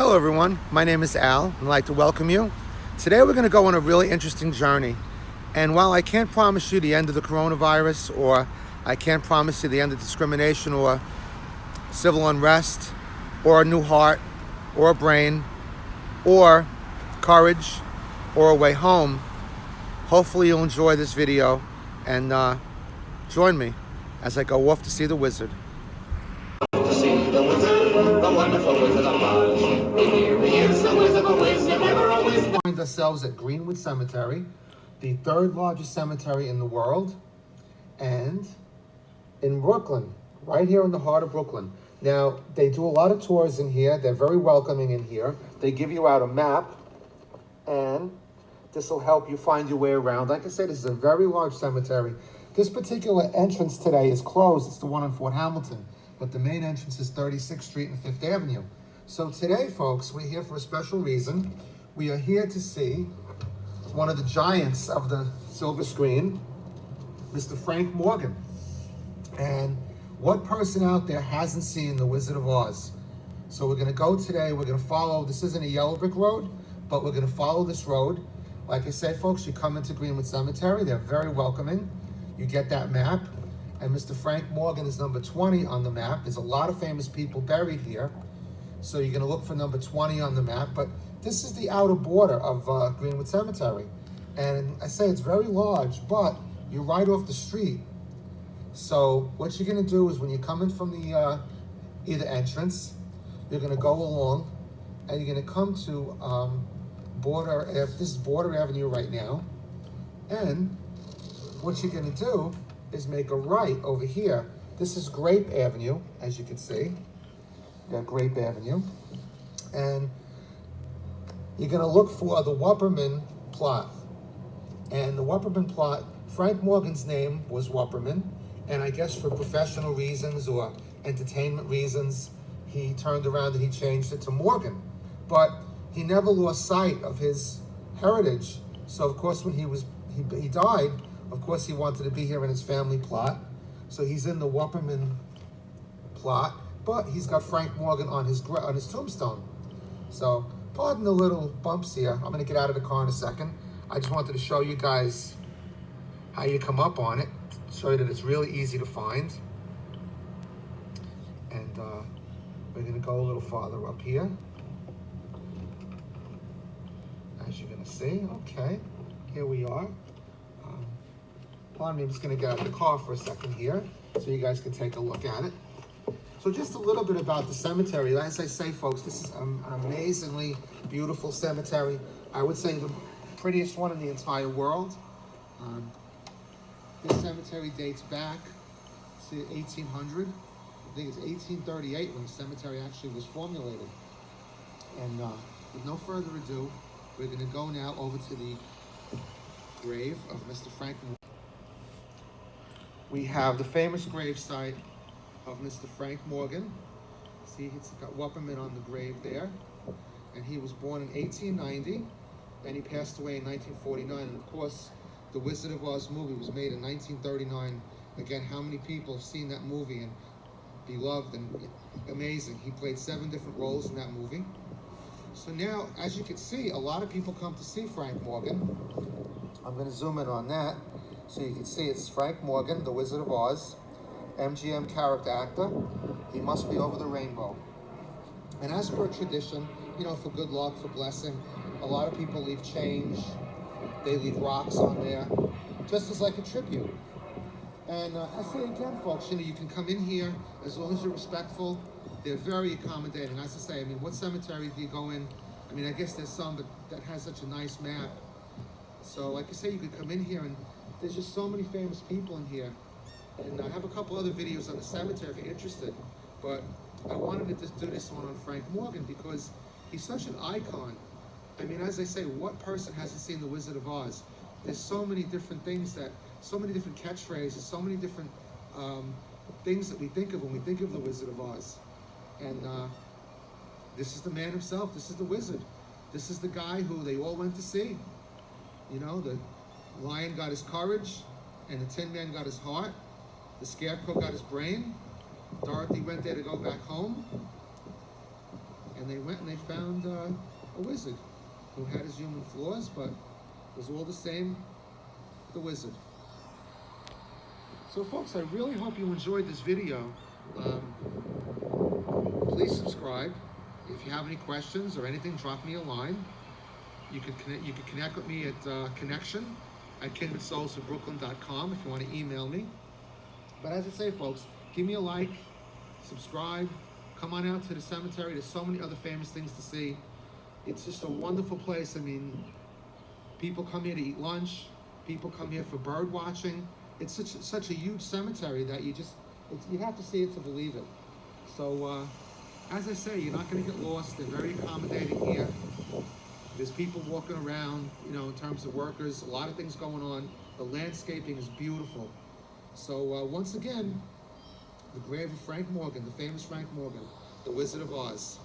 Hello everyone, my name is Al, and I'd like to welcome you. Today we're going to go on a really interesting journey. And while I can't promise you the end of the coronavirus, or I can't promise you the end of discrimination or civil unrest, or a new heart, or a brain, or courage, or a way home, hopefully you'll enjoy this video and join me as I go off to see the wizard. To see the wizard, the wonderful Wizard of Oz. Here he is, the Wizard of Wisdom, ever a wizard. We find ourselves at Greenwood Cemetery, the third largest cemetery in the world, and in Brooklyn, right here in the heart of Brooklyn. Now, they do a lot of tours in here. They're very welcoming in here. They give you out a map, and this will help you find your way around. Like I said, this is a very large cemetery. This particular entrance today is closed. It's the one on Fort Hamilton. But the main entrance is 36th Street and 5th Avenue. So today, folks, we're here for a special reason. We are here to see one of the giants of the silver screen, Mr. Frank Morgan. And what person out there hasn't seen The Wizard of Oz? So we're gonna go today, we're gonna follow, this isn't a yellow brick road, but we're gonna follow this road. Like I said, folks, you come into Greenwood Cemetery, they're very welcoming. You get that map. And Mr. Frank Morgan is number 20 on the map. There's a lot of famous people buried here. So you're gonna look for number 20 on the map, but this is the outer border of Greenwood Cemetery. And I say it's very large, but you're right off the street. So what you're gonna do is when you come in from the either entrance, you're gonna go along and you're gonna come to this is Border Avenue right now. And what you're gonna do is make a right over here. This is Grape Avenue, as you can see. You got Grape Avenue. And you're gonna look for the Wuppermann plot. And the Wuppermann plot, Frank Morgan's name was Wuppermann, and I guess for professional reasons or entertainment reasons, he turned around and he changed it to Morgan. But he never lost sight of his heritage. So of course when he died, of course, he wanted to be here in his family plot. So he's in the Wuppermann plot, but he's got Frank Morgan on his tombstone. So pardon the little bumps here. I'm gonna get out of the car in a second. I just wanted to show you guys how you come up on it, show you that it's really easy to find. And we're gonna go a little farther up here. As you're gonna see, okay, here we are. Pardon me, I'm just gonna get out of the car for a second here so you guys can take a look at it. So just a little bit about the cemetery. As I say, folks, this is an amazingly beautiful cemetery. I would say the prettiest one in the entire world. This cemetery dates back to 1800. I think it's 1838 when the cemetery actually was formulated. And with no further ado, we're gonna go now over to the grave of Mr. Frank Morgan. We have the famous gravesite of Mr. Frank Morgan. See, it's got Wuppermann on the grave there. And he was born in 1890, and he passed away in 1949. And of course, The Wizard of Oz movie was made in 1939. Again, how many people have seen that movie and beloved and amazing? He played 7 different roles in that movie. So now, as you can see, a lot of people come to see Frank Morgan. I'm gonna zoom in on that. So you can see it's Frank Morgan, the Wizard of Oz, MGM character actor. He must be over the rainbow. And as per tradition, you know, for good luck, for blessing, a lot of people leave change. They leave rocks on there, just as like a tribute. And I say again, folks, you know, you can come in here as long as you're respectful. They're very accommodating. As I say, I mean, what cemetery do you go in? I mean, I guess there's some that has such a nice map. So like I say, you could come in here and there's just so many famous people in here. And I have a couple other videos on the cemetery if you're interested. But I wanted to just do this one on Frank Morgan because he's such an icon. I mean, as I say, what person hasn't seen The Wizard of Oz? There's so many different things so many different catchphrases, so many different things that we think of when we think of The Wizard of Oz. And this is the man himself. This is the wizard. This is the guy who they all went to see. You know, the lion got his courage, and the Tin Man got his heart. The Scarecrow got his brain. Dorothy went there to go back home. and they went and they found a wizard who had his human flaws, but was all the same, the wizard. So folks, I really hope you enjoyed this video. Please subscribe. If you have any questions or anything, drop me a line. You can connect with me at connection@kindredsoulsofbrooklyn.com if you want to email me. But as I say, folks, give me a like, subscribe, come on out to the cemetery. There's so many other famous things to see. It's just a wonderful place. I mean, people come here to eat lunch. People come here for bird watching. It's such a huge cemetery that you have to see it to believe it. So, as I say, you're not going to get lost. They're very accommodating here. There's people walking around, you know, in terms of workers, a lot of things going on. The landscaping is beautiful. So, once again, the grave of Frank Morgan, the famous Frank Morgan, the Wizard of Oz.